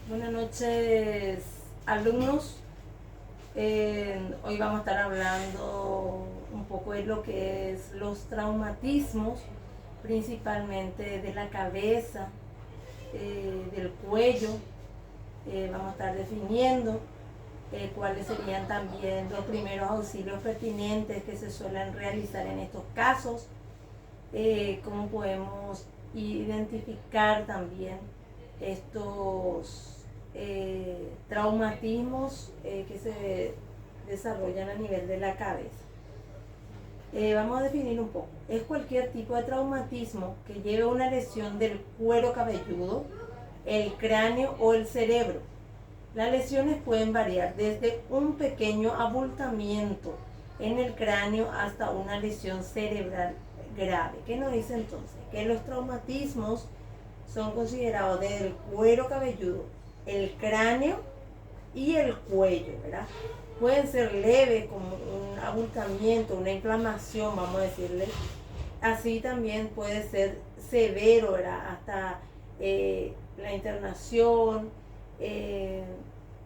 Buenas noches, alumnos. Hoy vamos a estar hablando un poco de lo que es los traumatismos, principalmente de la cabeza, del cuello. Vamos a estar definiendo cuáles serían también los primeros auxilios pertinentes que se suelen realizar en estos casos, cómo podemos identificar también estos traumatismos que se desarrollan a nivel de la cabeza. Vamos a definir un poco. Es cualquier tipo de traumatismo que lleve una lesión del cuero cabelludo, el cráneo o el cerebro. Las lesiones pueden variar desde un pequeño abultamiento en el cráneo hasta una lesión cerebral grave. ¿Qué nos dice entonces? Que los traumatismos son considerados desde el cuero cabelludo, el cráneo y el cuello, ¿verdad? Pueden ser leves, como un abultamiento, una inflamación, vamos a decirle. Así también puede ser severo, ¿verdad? Hasta la internación de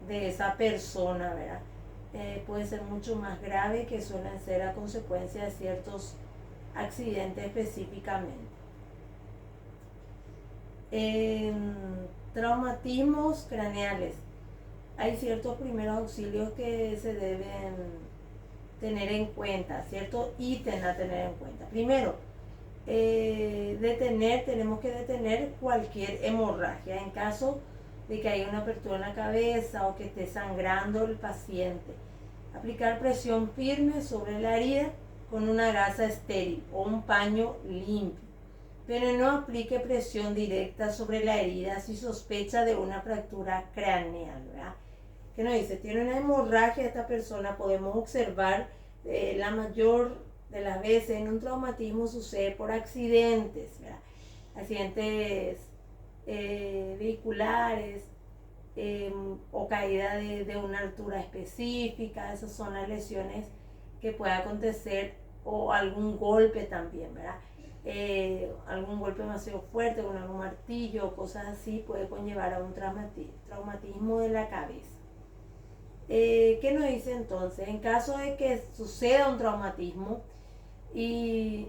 esa persona, ¿verdad? Puede ser mucho más grave, que suelen ser a consecuencia de ciertos accidentes específicamente. Traumatismos craneales. Hay ciertos primeros auxilios que se deben tener en cuenta, ciertos ítems a tener en cuenta. Primero, tenemos que detener cualquier hemorragia en caso de que haya una apertura en la cabeza o que esté sangrando el paciente. Aplicar presión firme sobre la herida con una gasa estéril o un paño limpio, pero no aplique presión directa sobre la herida si sospecha de una fractura craneal, ¿verdad? ¿Qué nos dice? Tiene una hemorragia esta persona, podemos observar la mayor de las veces en un traumatismo sucede por accidentes, ¿verdad? Accidentes vehiculares o caída de una altura específica. Esas son las lesiones que puede acontecer, o algún golpe también, ¿verdad? Algún golpe demasiado fuerte con algún martillo o cosas así puede conllevar a un traumatismo de la cabeza. ¿Qué nos dice entonces? En caso de que suceda un traumatismo y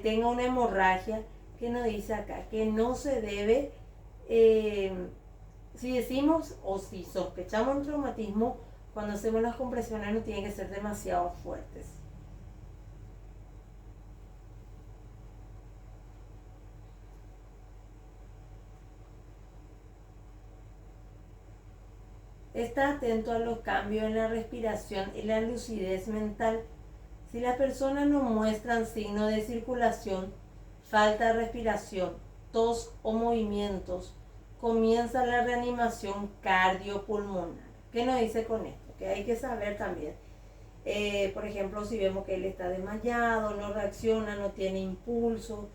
tenga una hemorragia, ¿qué nos dice acá? Que no se debe, si decimos o si sospechamos un traumatismo, cuando hacemos las compresiones no tienen que ser demasiado fuertes. Está atento a los cambios en la respiración y la lucidez mental. Si las personas no muestran signos de circulación, falta de respiración, tos o movimientos, comienza la reanimación cardiopulmonar. ¿Qué nos dice con esto? Que hay que saber también. Por ejemplo, si vemos que él está desmayado, no reacciona, no tiene impulso,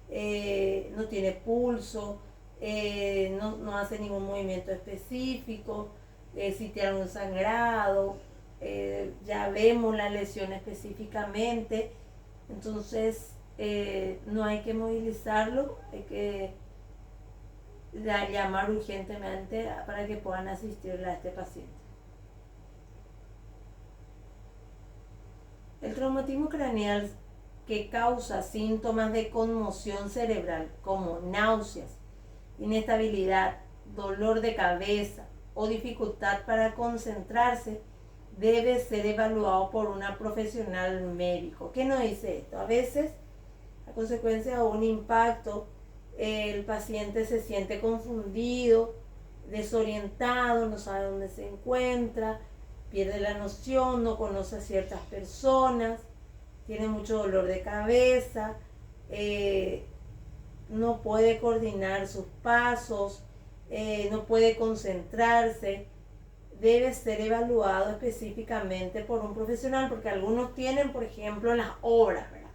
no tiene pulso, no hace ningún movimiento específico, si tiene un sangrado, ya vemos la lesión específicamente, entonces no hay que movilizarlo, hay que llamar urgentemente para que puedan asistirle a este paciente. El traumatismo craneal que causa síntomas de conmoción cerebral como náuseas, inestabilidad, dolor de cabeza o dificultad para concentrarse debe ser evaluado por una profesional médico. ¿Qué nos dice esto? A veces, a consecuencia de un impacto, el paciente se siente confundido, desorientado, no sabe dónde se encuentra, pierde la noción, no conoce a ciertas personas, tiene mucho dolor de cabeza, no puede coordinar sus pasos, no puede concentrarse. Debe ser evaluado específicamente por un profesional, porque algunos tienen, por ejemplo, las obras, ¿verdad?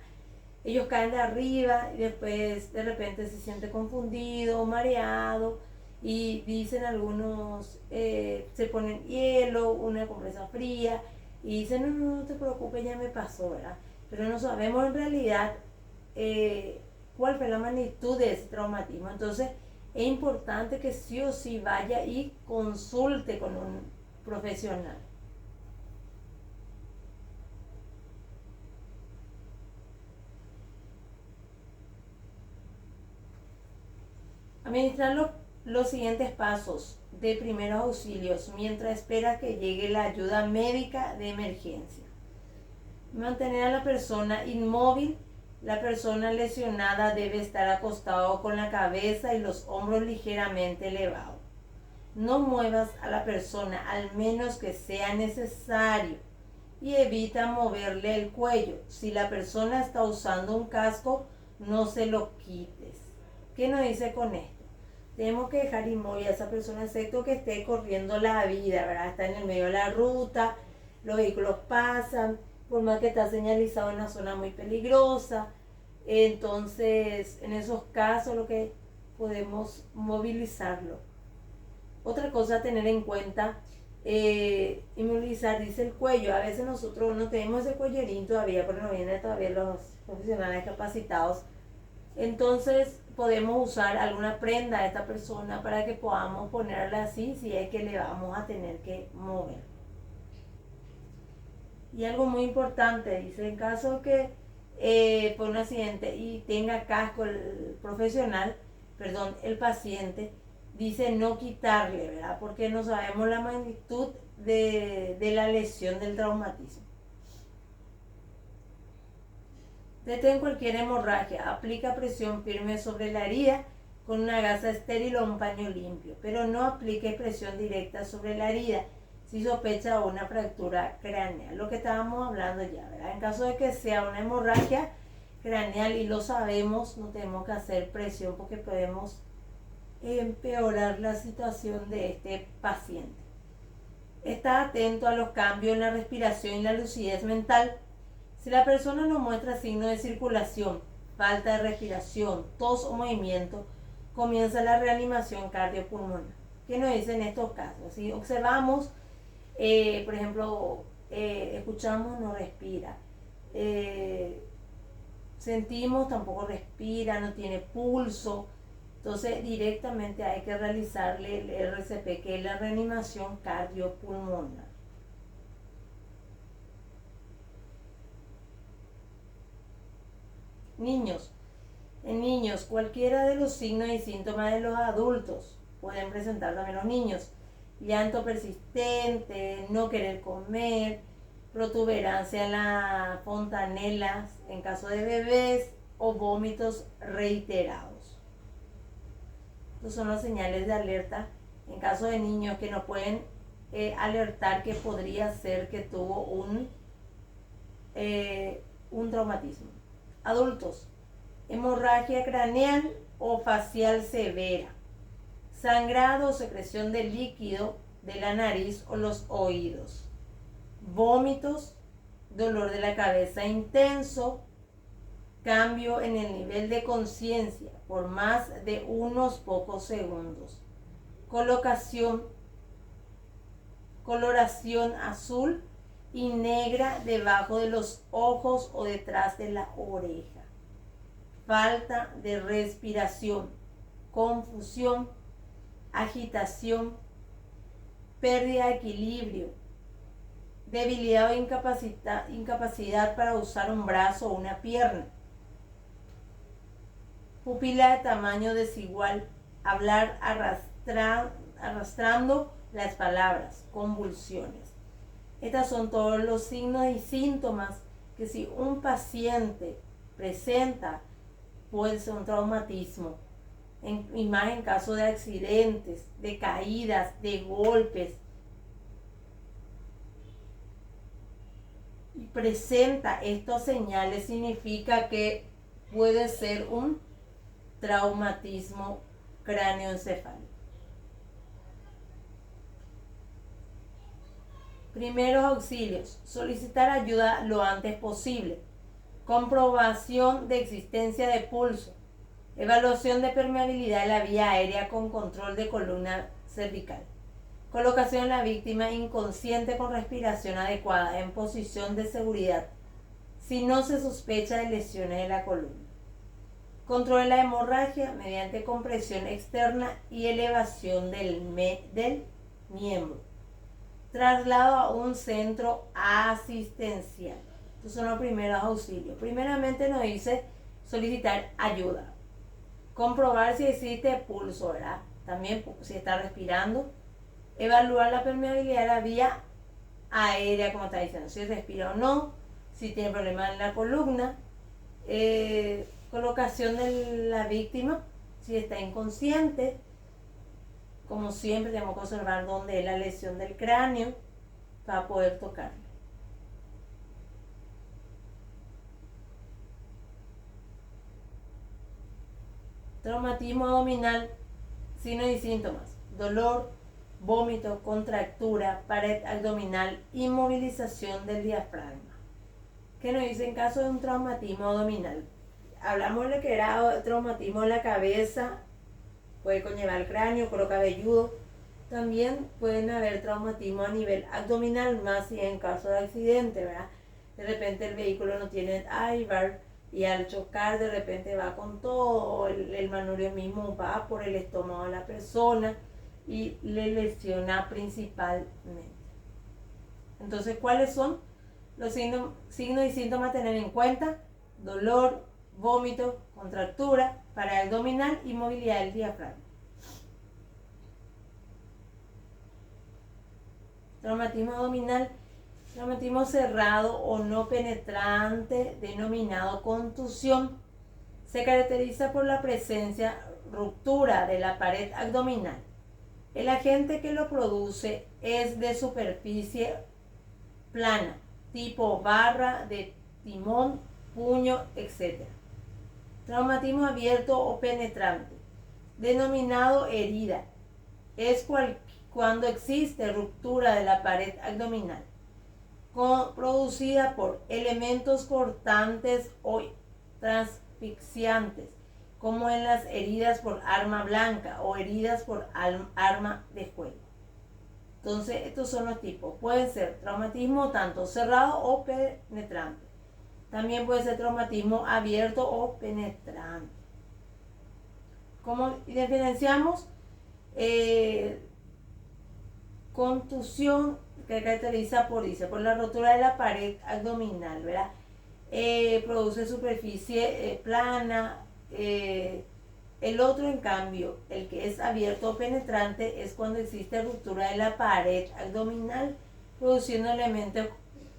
Ellos caen de arriba y después de repente se siente confundido, mareado, y dicen algunos, se ponen hielo, una compresa fría, y dicen, no te preocupes, ya me pasó, ¿verdad? Pero no sabemos en realidad cuál fue la magnitud de ese traumatismo. Entonces es importante que sí o sí vaya y consulte con un profesional. Administrar los siguientes pasos de primeros auxilios mientras espera que llegue la ayuda médica de emergencia. Mantener a la persona inmóvil. La persona lesionada debe estar acostado con la cabeza y los hombros ligeramente elevados. No muevas a la persona al menos que sea necesario y evita moverle el cuello. Si la persona está usando un casco, no se lo quites. ¿Qué nos dice con esto? Tenemos que dejar inmóvil a esa persona excepto que esté corriendo la vida, ¿verdad? Está en el medio de la ruta, los vehículos pasan, por más que está señalizado en una zona muy peligrosa. Entonces, en esos casos lo que podemos movilizarlo. Otra cosa a tener en cuenta, inmovilizar, dice el cuello. A veces nosotros no tenemos ese cuellerín todavía, porque no vienen todavía los profesionales capacitados. Entonces podemos usar alguna prenda a esta persona para que podamos ponerla así si es que le vamos a tener que mover. Y algo muy importante, dice, en caso que por un accidente y tenga casco el paciente, dice no quitarle, ¿verdad? Porque no sabemos la magnitud de la lesión del traumatismo. Detén cualquier hemorragia, aplica presión firme sobre la herida con una gasa estéril o un paño limpio, pero no aplique presión directa sobre la herida si sospecha una fractura craneal, lo que estábamos hablando ya, ¿verdad? En caso de que sea una hemorragia craneal y lo sabemos, no tenemos que hacer presión porque podemos empeorar la situación de este paciente. Está atento a los cambios en la respiración y la lucidez mental. Si la persona no muestra signos de circulación, falta de respiración, tos o movimiento, comienza la reanimación cardiopulmonar. ¿Qué nos dice en estos casos? Si observamos, por ejemplo, escuchamos, no respira, sentimos, tampoco respira, no tiene pulso, entonces directamente hay que realizarle el RCP, que es la reanimación cardiopulmonar. Niños. En niños, cualquiera de los signos y síntomas de los adultos pueden presentar también los niños. Llanto persistente, no querer comer, protuberancia en las fontanelas en caso de bebés o vómitos reiterados. Estos son las señales de alerta en caso de niños que nos pueden alertar que podría ser que tuvo un traumatismo. Adultos, hemorragia craneal o facial severa, sangrado o secreción de líquido de la nariz o los oídos, vómitos, dolor de la cabeza intenso, cambio en el nivel de conciencia por más de unos pocos segundos, coloración azul y negra debajo de los ojos o detrás de la oreja, falta de respiración, confusión, agitación, pérdida de equilibrio, debilidad o incapacidad para usar un brazo o una pierna, pupila de tamaño desigual, hablar arrastrando las palabras, convulsiones. Estos son todos los signos y síntomas que si un paciente presenta, puede ser un traumatismo, y más en caso de accidentes, de caídas, de golpes, y presenta estos señales, significa que puede ser un traumatismo cráneoencefálico. Primeros auxilios. Solicitar ayuda lo antes posible. Comprobación de existencia de pulso. Evaluación de permeabilidad de la vía aérea con control de columna cervical. Colocación de la víctima inconsciente con respiración adecuada en posición de seguridad si no se sospecha de lesiones de la columna. Control de la hemorragia mediante compresión externa y elevación del miembro. Traslado a un centro asistencial. Estos son los primeros auxilios. Primeramente nos dice solicitar ayuda. Comprobar si existe pulso, ¿verdad? También si está respirando. Evaluar la permeabilidad de la vía aérea, como está diciendo, si respira o no, si tiene problemas en la columna. Colocación de la víctima, si está inconsciente. Como siempre tenemos que observar dónde es la lesión del cráneo para poder tocarlo. Traumatismo abdominal, signos y síntomas: dolor, vómito, contractura, pared abdominal, inmovilización del diafragma. ¿Qué nos dice en caso de un traumatismo abdominal? Hablamos de lo que era traumatismo en la cabeza, puede conllevar el cráneo, cuero cabelludo. También pueden haber traumatismo a nivel abdominal, más si en caso de accidente, ¿verdad? De repente el vehículo no tiene airbag y al chocar de repente va con todo, el manubrio mismo va por el estómago de la persona y le lesiona principalmente. Entonces, ¿cuáles son los signos y síntomas a tener en cuenta? Dolor, vómito, contractura, pared abdominal y movilidad del diafragma. Traumatismo abdominal, traumatismo cerrado o no penetrante, denominado contusión, se caracteriza por la presencia, ruptura de la pared abdominal. El agente que lo produce es de superficie plana, tipo barra de timón, puño, etc. Traumatismo abierto o penetrante, denominado herida, es cuando existe ruptura de la pared abdominal, producida por elementos cortantes o transfixiantes, como en las heridas por arma blanca o heridas por arma de fuego. Entonces, estos son los tipos. Pueden ser traumatismo tanto cerrado o penetrante. También puede ser traumatismo abierto o penetrante. ¿Cómo diferenciamos? Contusión, que caracteriza por la rotura de la pared abdominal, ¿verdad? Produce superficie plana. El otro, en cambio, el que es abierto o penetrante, es cuando existe ruptura de la pared abdominal, produciendo elementos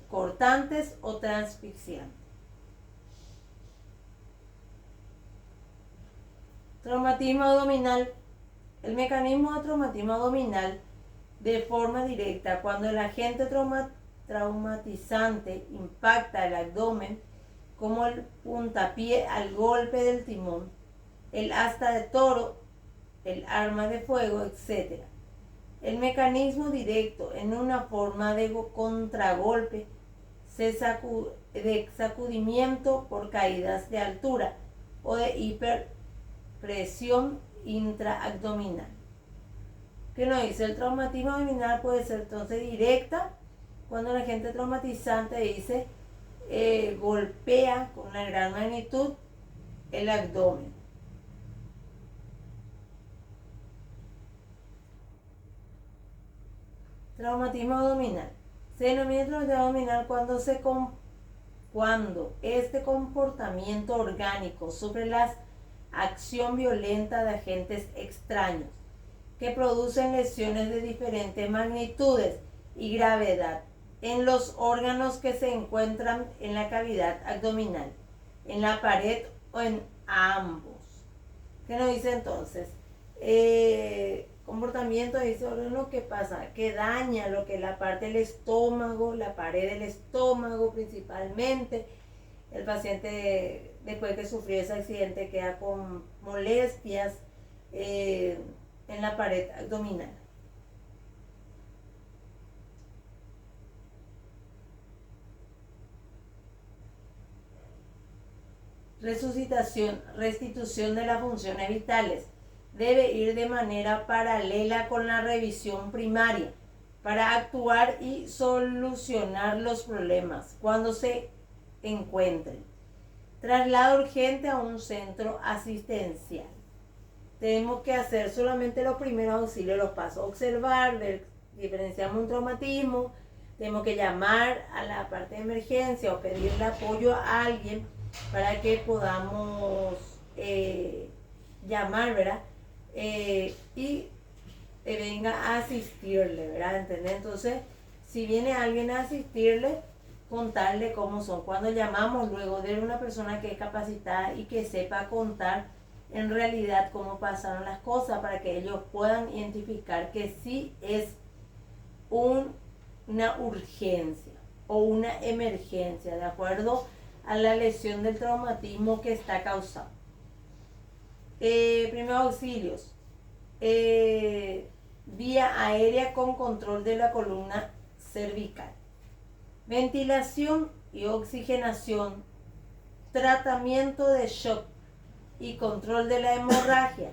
cortantes o transfixiantes. Traumatismo abdominal. El mecanismo de traumatismo abdominal, de forma directa, cuando el agente traumatizante impacta el abdomen, como el puntapié al golpe del timón, el asta de toro, el arma de fuego, etc. El mecanismo directo, en una forma de contragolpe, de sacudimiento por caídas de altura o de hiperpresión intraabdominal. ¿Qué nos dice? El traumatismo abdominal puede ser entonces directa, cuando el agente traumatizante dice golpea con una gran magnitud el abdomen. Traumatismo abdominal. Se denomina traumatismo abdominal cuando este comportamiento orgánico sufre la acción violenta de agentes extraños que producen lesiones de diferentes magnitudes y gravedad en los órganos que se encuentran en la cavidad abdominal, en la pared o en ambos. ¿Qué nos dice entonces? Comportamiento dice lo que pasa, que daña lo que es la parte del estómago, la pared del estómago principalmente. El paciente, después que sufrió ese accidente, queda con molestias en la pared abdominal. Restitución de las funciones vitales. Debe ir de manera paralela con la revisión primaria para actuar y solucionar los problemas cuando se encuentren. Traslado urgente a un centro asistencial. Tenemos que hacer solamente los primeros auxilios, los pasos. Observar, ver, diferenciamos un traumatismo. Tenemos que llamar a la parte de emergencia o pedirle apoyo a alguien para que podamos llamar, ¿verdad? Y venga a asistirle, ¿verdad? ¿Entendés? Entonces, si viene alguien a asistirle, contarle cómo son. Cuando llamamos, luego de una persona que es capacitada y que sepa contar en realidad cómo pasaron las cosas, para que ellos puedan identificar que sí es una urgencia o una emergencia, de acuerdo a la lesión del traumatismo que está causando. Primeros auxilios. Vía aérea con control de la columna cervical. Ventilación y oxigenación. Tratamiento de shock y control de la hemorragia.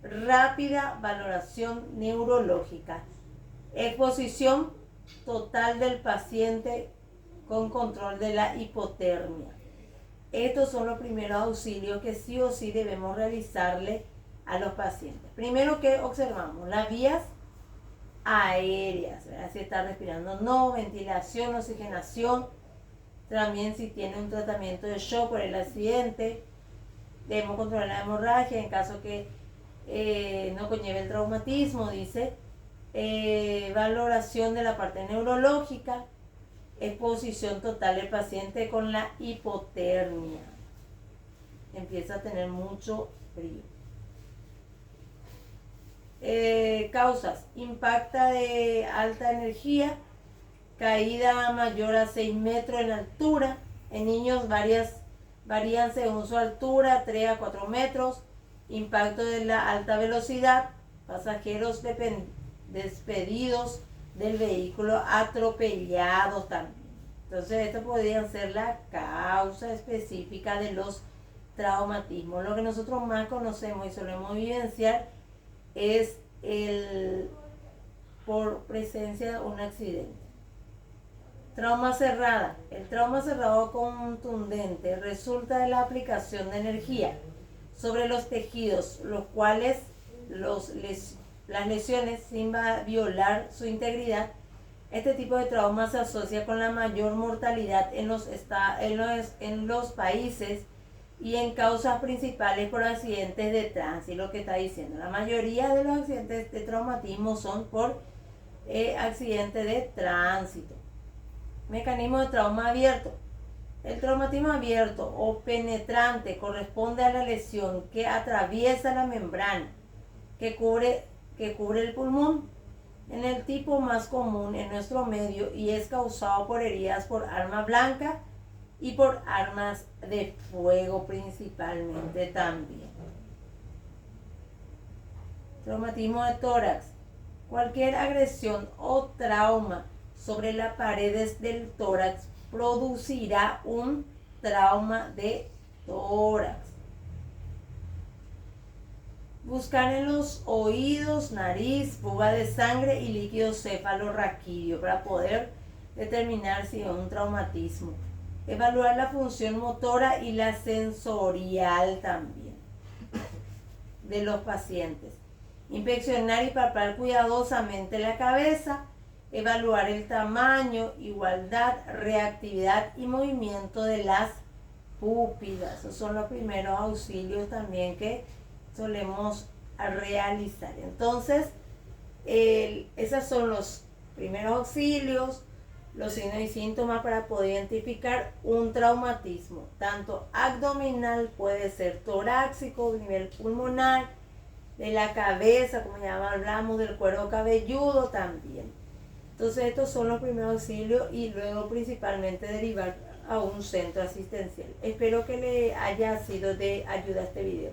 Rápida valoración neurológica. Exposición total del paciente con control de la hipotermia. Estos son los primeros auxilios que sí o sí debemos realizarle a los pacientes. Primero, que observamos las vías aéreas, ¿verdad? Si está respirando o no, ventilación, oxigenación. También si tiene un tratamiento de shock por el accidente, debemos controlar la hemorragia en caso que no conlleve el traumatismo, dice. Valoración de la parte neurológica, exposición total del paciente con la hipotermia. Empieza a tener mucho frío. Causas: impacta de alta energía, caída mayor a 6 metros en altura. En niños varían según su altura, 3 a 4 metros. Impacto de la alta velocidad, pasajeros despedidos del vehículo, atropellados también. Entonces, esto podría ser la causa específica de los traumatismos. Lo que nosotros más conocemos y solemos vivenciar es por presencia de un accidente. Trauma cerrada. El trauma cerrado contundente resulta de la aplicación de energía sobre los tejidos, los cuales las lesiones sin violar su integridad. Este tipo de trauma se asocia con la mayor mortalidad en los países y en causas principales por accidentes de tránsito. Lo que está diciendo, la mayoría de los accidentes de traumatismo son por accidentes de tránsito. Mecanismo de trauma abierto. El traumatismo abierto o penetrante corresponde a la lesión que atraviesa la membrana que cubre el pulmón, en el tipo más común en nuestro medio, y es causado por heridas por arma blanca y por armas de fuego principalmente también. Traumatismo de tórax. Cualquier agresión o trauma sobre las paredes del tórax producirá un trauma de tórax. Buscar en los oídos, nariz, fuga de sangre y líquido cefalorraquídeo para poder determinar si es un traumatismo. Evaluar la función motora y la sensorial también de los pacientes. Inspeccionar y palpar cuidadosamente la cabeza. Evaluar el tamaño, igualdad, reactividad y movimiento de las pupilas. Esos son los primeros auxilios también que solemos realizar. Entonces, esos son los primeros auxilios, los signos y síntomas para poder identificar un traumatismo. Tanto abdominal, puede ser torácico, nivel pulmonar, de la cabeza, como ya hablamos, del cuero cabelludo también. Entonces, estos son los primeros auxilios y luego principalmente derivar a un centro asistencial. Espero que le haya sido de ayuda este video.